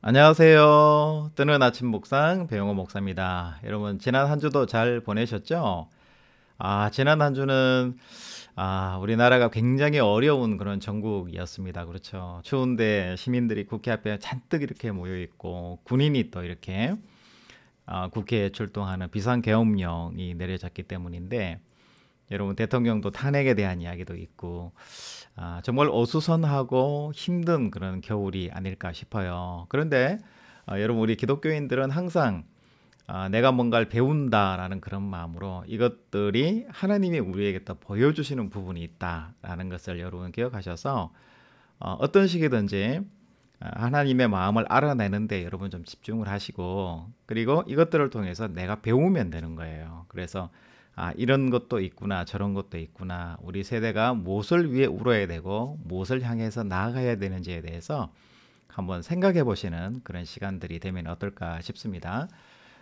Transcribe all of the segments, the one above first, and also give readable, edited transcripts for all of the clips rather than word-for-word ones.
안녕하세요. 뜨는 아침 묵상 배용호 목사입니다. 여러분 지난 한 주도 잘 보내셨죠? 지난 한 주는 우리나라가 굉장히 어려운 그런 정국이었습니다. 그렇죠. 추운데 시민들이 국회 앞에 잔뜩 이렇게 모여 있고 군인이 또 이렇게 국회에 출동하는 비상계엄령이 내려졌기 때문인데 여러분 대통령도 탄핵에 대한 이야기도 있고 정말 어수선하고 힘든 그런 겨울이 아닐까 싶어요. 그런데 여러분 우리 기독교인들은 항상 내가 뭔가를 배운다라는 그런 마음으로 이것들이 하나님이 우리에게 또 보여주시는 부분이 있다라는 것을 여러분 기억하셔서 어떤 식이든지 하나님의 마음을 알아내는데 여러분 좀 집중을 하시고 그리고 이것들을 통해서 내가 배우면 되는 거예요. 그래서 이런 것도 있구나 저런 것도 있구나 우리 세대가 무엇을 위해 울어야 되고 무엇을 향해서 나아가야 되는지에 대해서 한번 생각해 보시는 그런 시간들이 되면 어떨까 싶습니다.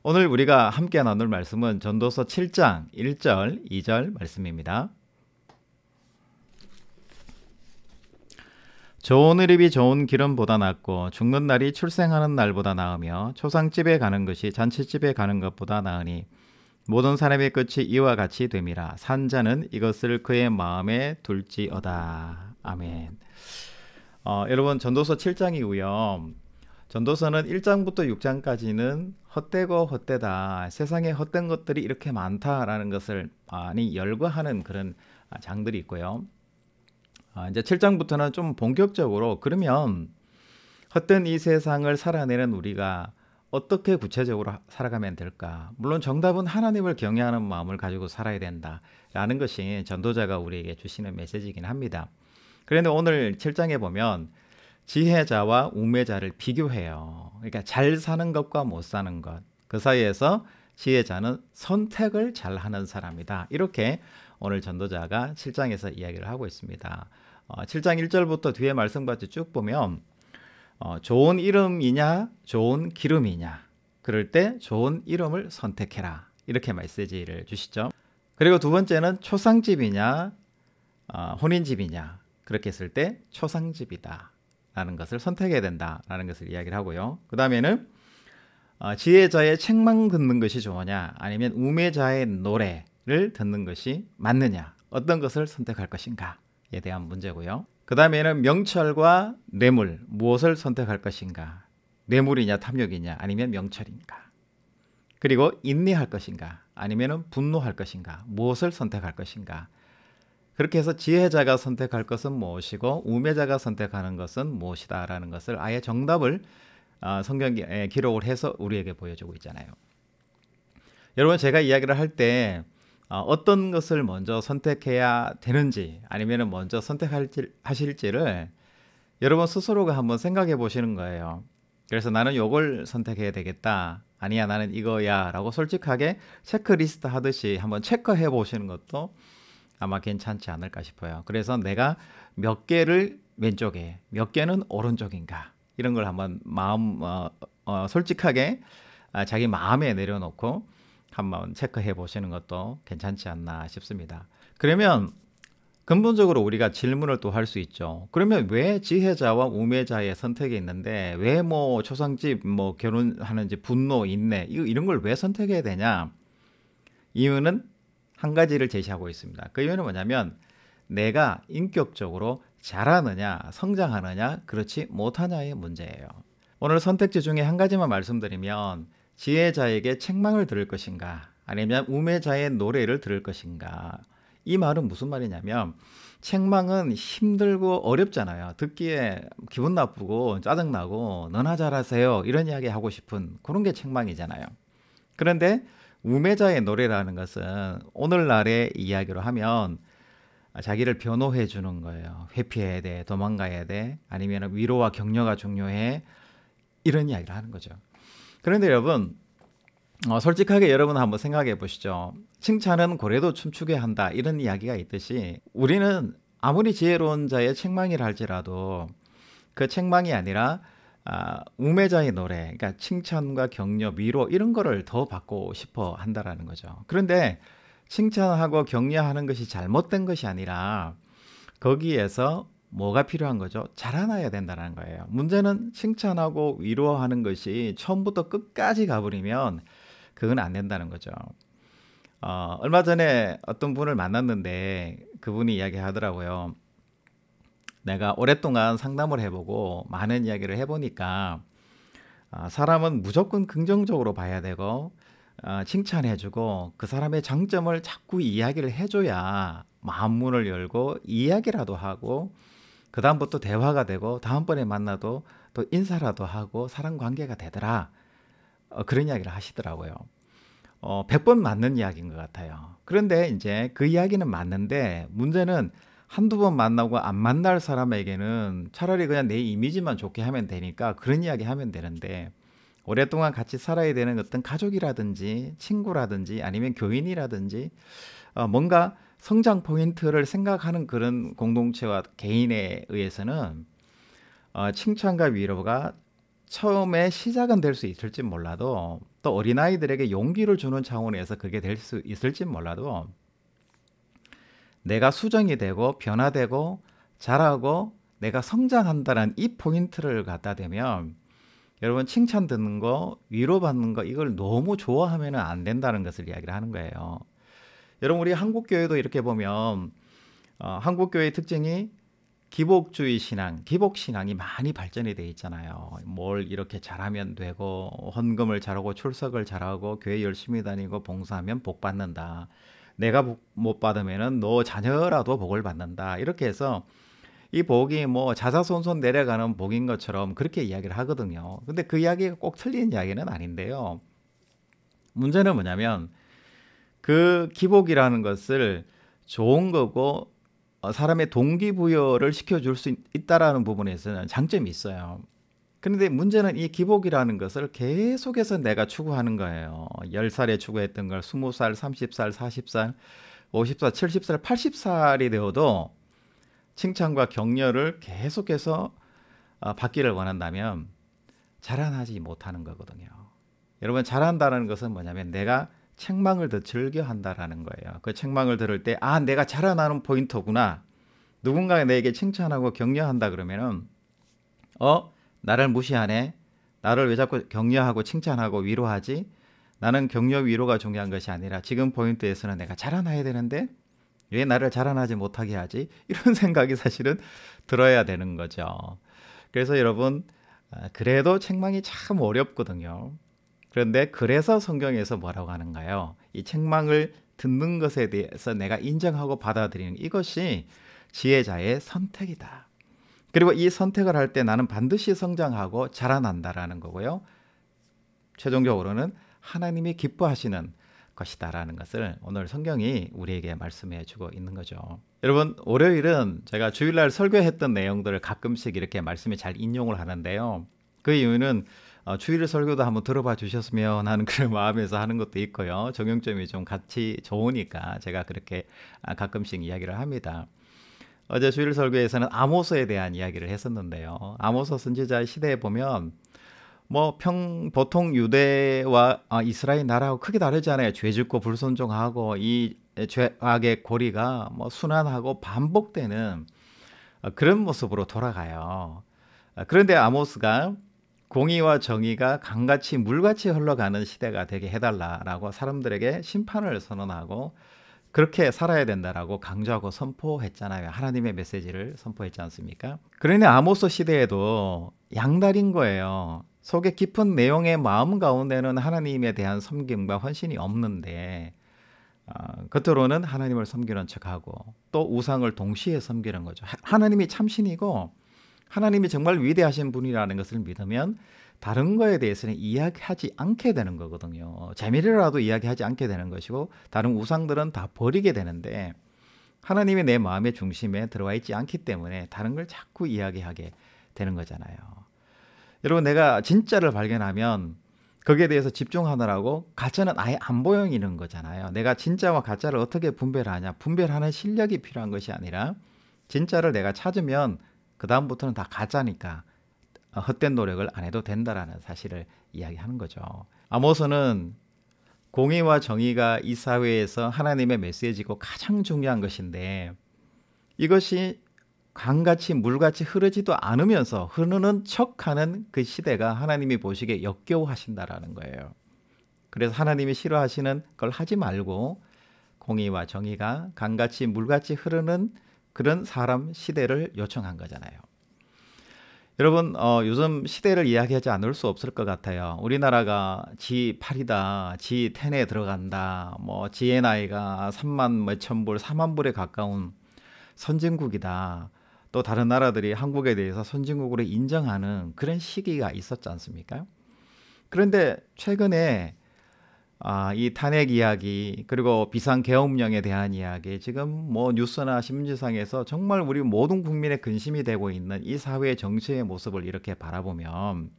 오늘 우리가 함께 나눌 말씀은 전도서 7장 1절 2절 말씀입니다. 좋은 의립이 좋은 기름보다 낫고 죽는 날이 출생하는 날보다 나으며 초상집에 가는 것이 잔치집에 가는 것보다 나으니 모든 사람의 끝이 이와 같이 됨이라. 산자는 이것을 그의 마음에 둘지어다. 아멘. 여러분 전도서 7장이고요. 전도서는 1장부터 6장까지는 헛되고 헛되다. 세상에 헛된 것들이 이렇게 많다라는 것을 많이 열거하는 그런 장들이 있고요. 이제 7장부터는 좀 본격적으로 그러면 헛된 이 세상을 살아내는 우리가 어떻게 구체적으로 살아가면 될까? 물론 정답은 하나님을 경외하는 마음을 가지고 살아야 된다라는 것이 전도자가 우리에게 주시는 메시지이긴 합니다. 그런데 오늘 7장에 보면 지혜자와 우매자를 비교해요. 그러니까 잘 사는 것과 못 사는 것. 그 사이에서 지혜자는 선택을 잘 하는 사람이다. 이렇게 오늘 전도자가 7장에서 이야기를 하고 있습니다. 7장 1절부터 뒤에 말씀까지 쭉 보면 좋은 이름이냐 좋은 기름이냐 그럴 때 좋은 이름을 선택해라 이렇게 메시지를 주시죠. 그리고 두 번째는 초상집이냐 혼인집이냐 그렇게 했을 때 초상집이다 라는 것을 선택해야 된다 라는 것을 이야기를 하고요. 그 다음에는 지혜자의 책망 듣는 것이 좋으냐 아니면 우매자의 노래를 듣는 것이 맞느냐 어떤 것을 선택할 것인가에 대한 문제고요. 그 다음에는 명철과 뇌물 무엇을 선택할 것인가 뇌물이냐 탐욕이냐 아니면 명철인가 그리고 인내할 것인가 아니면 분노할 것인가 무엇을 선택할 것인가 그렇게 해서 지혜자가 선택할 것은 무엇이고 우매자가 선택하는 것은 무엇이다 라는 것을 아예 정답을 성경에 기록을 해서 우리에게 보여주고 있잖아요. 여러분 제가 이야기를 할 때 어떤 것을 먼저 선택해야 되는지 아니면 먼저 선택하실지를 여러분 스스로가 한번 생각해 보시는 거예요. 그래서 나는 이걸 선택해야 되겠다 아니야 나는 이거야 라고 솔직하게 체크리스트 하듯이 한번 체크해 보시는 것도 아마 괜찮지 않을까 싶어요. 그래서 내가 몇 개를 왼쪽에 몇 개는 오른쪽인가 이런 걸 한번 솔직하게 자기 마음에 내려놓고 한번 체크해 보시는 것도 괜찮지 않나 싶습니다. 그러면 근본적으로 우리가 질문을 또 할 수 있죠. 그러면 왜 지혜자와 우매자의 선택이 있는데 왜 뭐 초상집 뭐 결혼하는지 분노 인내 이런 걸 왜 선택해야 되냐? 이유는 한 가지를 제시하고 있습니다. 그 이유는 뭐냐면 내가 인격적으로 잘하느냐 성장하느냐 그렇지 못하냐의 문제예요. 오늘 선택지 중에 한 가지만 말씀드리면 지혜자에게 책망을 들을 것인가 아니면 우매자의 노래를 들을 것인가. 이 말은 무슨 말이냐면 책망은 힘들고 어렵잖아요. 듣기에 기분 나쁘고 짜증나고 너나 잘하세요 이런 이야기 하고 싶은 그런 게 책망이잖아요. 그런데 우매자의 노래라는 것은 오늘날의 이야기로 하면 자기를 변호해 주는 거예요. 회피해야 돼 도망가야 돼 아니면 위로와 격려가 중요해 이런 이야기를 하는 거죠. 그런데 여러분 솔직하게 여러분 한번 생각해 보시죠. 칭찬은 고래도 춤추게 한다 이런 이야기가 있듯이 우리는 아무리 지혜로운 자의 책망이라 할지라도 그 책망이 아니라 우매자의 노래 그러니까 칭찬과 격려 위로 이런 거를 더 받고 싶어 한다라는 거죠. 그런데 칭찬하고 격려하는 것이 잘못된 것이 아니라 거기에서 뭐가 필요한 거죠? 자라나야 된다는 거예요. 문제는 칭찬하고 위로하는 것이 처음부터 끝까지 가버리면 그건 안 된다는 거죠. 얼마 전에 어떤 분을 만났는데 그분이 이야기하더라고요. 내가 오랫동안 상담을 해보고 많은 이야기를 해보니까 사람은 무조건 긍정적으로 봐야 되고 칭찬해주고 그 사람의 장점을 자꾸 이야기를 해줘야 마음 문을 열고 이야기라도 하고 그 다음부터 대화가 되고 다음번에 만나도 또 인사라도 하고 사람 관계가 되더라. 그런 이야기를 하시더라고요. 100번 맞는 이야기인 것 같아요. 그런데 이제 그 이야기는 맞는데 문제는 한두 번 만나고 안 만날 사람에게는 차라리 그냥 내 이미지만 좋게 하면 되니까 그런 이야기 하면 되는데 오랫동안 같이 살아야 되는 어떤 가족이라든지 친구라든지 아니면 교인이라든지 뭔가 성장 포인트를 생각하는 그런 공동체와 개인에 의해서는 칭찬과 위로가 처음에 시작은 될 수 있을지 몰라도 또 어린아이들에게 용기를 주는 차원에서 그게 될 수 있을지 몰라도 내가 수정이 되고 변화되고 자라고 내가 성장한다는 이 포인트를 갖다 대면 여러분 칭찬 듣는 거 위로받는 거 이걸 너무 좋아하면 안 된다는 것을 이야기를 하는 거예요. 여러분 우리 한국교회도 이렇게 보면 한국교회의 특징이 기복주의 신앙, 기복신앙이 많이 발전이 돼 있잖아요. 뭘 이렇게 잘하면 되고 헌금을 잘하고 출석을 잘하고 교회 열심히 다니고 봉사하면 복 받는다. 내가 못 받으면은 너 자녀라도 복을 받는다. 이렇게 해서 이 복이 뭐 자자손손 내려가는 복인 것처럼 그렇게 이야기를 하거든요. 근데 그 이야기가 꼭 틀린 이야기는 아닌데요. 문제는 뭐냐면 그 기복이라는 것을 좋은 거고 사람의 동기부여를 시켜줄 수 있다라는 부분에서는 장점이 있어요. 그런데 문제는 이 기복이라는 것을 계속해서 내가 추구하는 거예요. 10살에 추구했던 걸 20살, 30살, 40살, 50살, 70살, 80살이 되어도 칭찬과 격려를 계속해서 받기를 원한다면 자라나지 못하는 거거든요. 여러분 자란다는 것은 뭐냐면 내가 책망을 더 즐겨 한다라는 거예요. 그 책망을 들을 때 내가 자라나는 포인트구나. 누군가가 내게 칭찬하고 격려한다 그러면은 나를 무시하네. 나를 왜 자꾸 격려하고 칭찬하고 위로하지? 나는 격려 위로가 중요한 것이 아니라 지금 포인트에서는 내가 자라나야 되는데 왜 나를 자라나지 못하게 하지? 이런 생각이 사실은 들어야 되는 거죠. 그래서 여러분 그래도 책망이 참 어렵거든요. 그런데 그래서 성경에서 뭐라고 하는가요? 이 책망을 듣는 것에 대해서 내가 인정하고 받아들이는 이것이 지혜자의 선택이다. 그리고 이 선택을 할 때 나는 반드시 성장하고 자라난다라는 거고요. 최종적으로는 하나님이 기뻐하시는 것이다라는 것을 오늘 성경이 우리에게 말씀해 주고 있는 거죠. 여러분 월요일은 제가 주일날 설교했던 내용들을 가끔씩 이렇게 말씀에 잘 인용을 하는데요. 그 이유는 주일 설교도 한번 들어봐 주셨으면 하는 그런 마음에서 하는 것도 있고요. 적용점이 좀 같이 좋으니까 제가 그렇게 가끔씩 이야기를 합니다. 어제 주일 설교에서는 아모스에 대한 이야기를 했었는데요. 아모스 선지자 시대에 보면 보통 유대와 이스라엘 나라하고 크게 다르지 않아요. 죄 짓고 불순종하고 이 죄악의 고리가 순환하고 반복되는 그런 모습으로 돌아가요. 그런데 아모스가 공의와 정의가 강같이 물같이 흘러가는 시대가 되게 해달라라고 사람들에게 심판을 선언하고 그렇게 살아야 된다라고 강조하고 선포했잖아요. 하나님의 메시지를 선포했지 않습니까? 그러니 아모스 시대에도 양날인 거예요. 속에 깊은 내용의 마음 가운데는 하나님에 대한 섬김과 헌신이 없는데 겉으로는 하나님을 섬기는 척하고 또 우상을 동시에 섬기는 거죠. 하나님이 참신이고 하나님이 정말 위대하신 분이라는 것을 믿으면 다른 거에 대해서는 이야기하지 않게 되는 거거든요. 재미로라도 이야기하지 않게 되는 것이고 다른 우상들은 다 버리게 되는데 하나님이 내 마음의 중심에 들어와 있지 않기 때문에 다른 걸 자꾸 이야기하게 되는 거잖아요. 여러분 내가 진짜를 발견하면 거기에 대해서 집중하느라고 가짜는 아예 안 보이는 거잖아요. 내가 진짜와 가짜를 어떻게 분별하냐. 분별하는 실력이 필요한 것이 아니라 진짜를 내가 찾으면 그 다음부터는 다 가짜니까 헛된 노력을 안 해도 된다라는 사실을 이야기하는 거죠. 아모스는 공의와 정의가 이 사회에서 하나님의 메시지고 가장 중요한 것인데 이것이 강같이 물같이 흐르지도 않으면서 흐르는 척하는 그 시대가 하나님이 보시기에 역겨워하신다라는 거예요. 그래서 하나님이 싫어하시는 걸 하지 말고 공의와 정의가 강같이 물같이 흐르는 그런 사람 시대를 요청한 거잖아요. 여러분 요즘 시대를 이야기하지 않을 수 없을 것 같아요. 우리나라가 G8이다, G10에 들어간다, 뭐 GNI가 3만 몇천 불, 4만 불에 가까운 선진국이다. 또 다른 나라들이 한국에 대해서 선진국으로 인정하는 그런 시기가 있었지 않습니까? 그런데 최근에 이 탄핵 이야기 그리고 비상계엄령에 대한 이야기 지금 뭐 뉴스나 신문지상에서 정말 우리 모든 국민의 근심이 되고 있는 이 사회의 정치의 모습을 이렇게 바라보면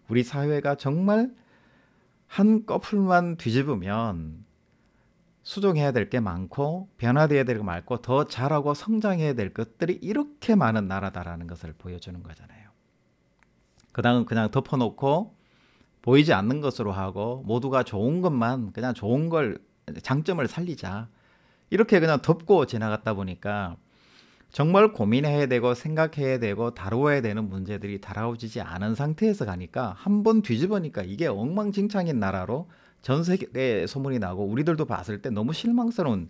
우리 사회가 정말 한꺼풀만 뒤집으면 수정해야 될 게 많고 변화되어야 될 게 많고 더 잘하고 성장해야 될 것들이 이렇게 많은 나라다라는 것을 보여주는 거잖아요. 그다음 그냥 덮어놓고 보이지 않는 것으로 하고 모두가 좋은 것만 그냥 좋은 걸 장점을 살리자 이렇게 그냥 덮고 지나갔다 보니까 정말 고민해야 되고 생각해야 되고 다루어야 되는 문제들이 다뤄지지 않은 상태에서 가니까 한번 뒤집으니까 이게 엉망진창인 나라로 전 세계에 소문이 나고 우리들도 봤을 때 너무 실망스러운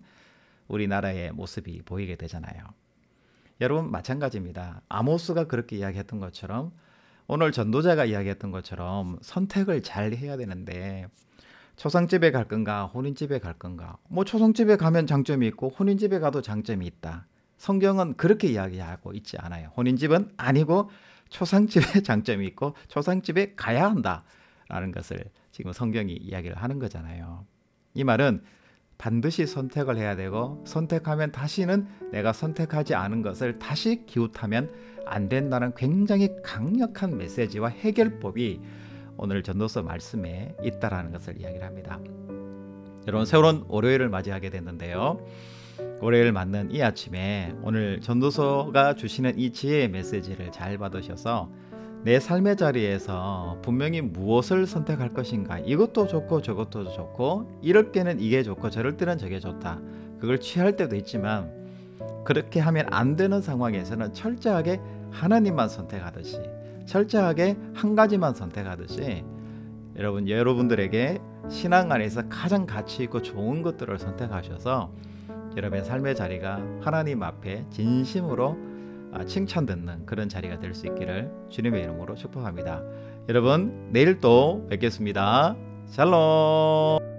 우리나라의 모습이 보이게 되잖아요. 여러분 마찬가지입니다. 아모스가 그렇게 이야기했던 것처럼 오늘 전도자가 이야기했던 것처럼 선택을 잘 해야 되는데 초상집에 갈 건가 혼인집에 갈 건가. 뭐 초상집에 가면 장점이 있고 혼인집에 가도 장점이 있다. 성경은 그렇게 이야기하고 있지 않아요. 혼인집은 아니고 초상집에 장점이 있고 초상집에 가야 한다라는 것을 지금 성경이 이야기를 하는 거잖아요. 이 말은 반드시 선택을 해야 되고 선택하면 다시는 내가 선택하지 않은 것을 다시 기웃하면 안 된다는 굉장히 강력한 메시지와 해결법이 오늘 전도서 말씀에 있다라는 것을 이야기를 합니다. 여러분 새로운 월요일을 맞이하게 됐는데요. 월요일 맞는 이 아침에 오늘 전도서가 주시는 이 지혜의 메시지를 잘 받으셔서 내 삶의 자리에서 분명히 무엇을 선택할 것인가 이것도 좋고 저것도 좋고 이럴 때는 이게 좋고 저럴 때는 저게 좋다 그걸 취할 때도 있지만 그렇게 하면 안 되는 상황에서는 철저하게 하나님만 선택하듯이 철저하게 한 가지만 선택하듯이 여러분들에게 신앙 안에서 가장 가치 있고 좋은 것들을 선택하셔서 여러분의 삶의 자리가 하나님 앞에 진심으로 칭찬 듣는 그런 자리가 될 수 있기를 주님의 이름으로 축복합니다. 여러분 내일 또 뵙겠습니다. 샬롬.